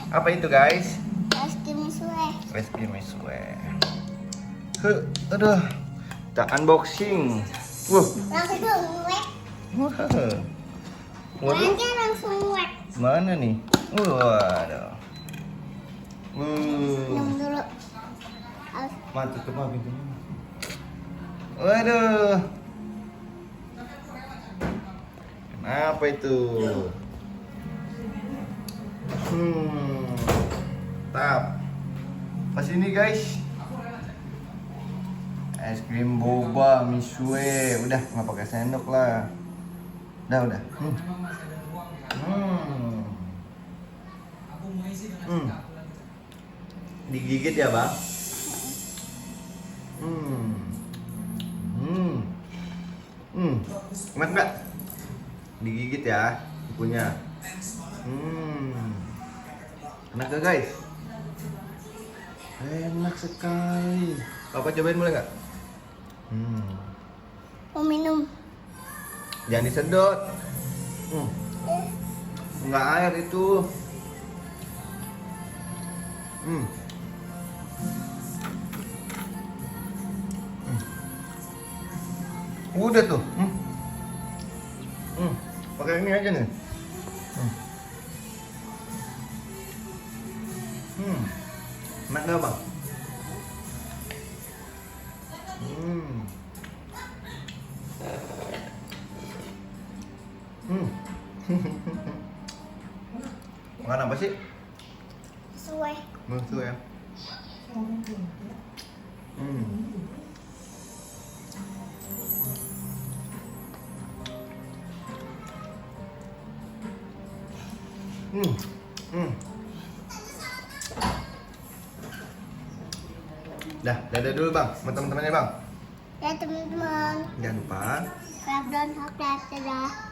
Apa itu guys? Es krim misue. Es krim misue. Aduh. Kita unboxing. Langsung wet. Waduh. Wetnya langsung wet. Mana nih? Waduh. Minum dulu. Tutup pintunya. Waduh. Apa itu? Tap. Pas ini guys. Es krim boba misue. Udah, nggak pakai sendok lah. Udah. Digigit ya, Bang? Enak nggak? Digigit ya, kukunya. Enak gak guys? Enak sekali. Papa cobain boleh nggak? Mau minum. Jangan disedot. Nggak air itu. Udah tuh. Pakai ini aja nih. Enak gak bang? Makan apa sih? Misue. Musuh ya. Dah, dadah dulu bang, sama teman-temannya bang. Ya teman-teman. Jangan lupa Subscribe dan subscribe. Dadah.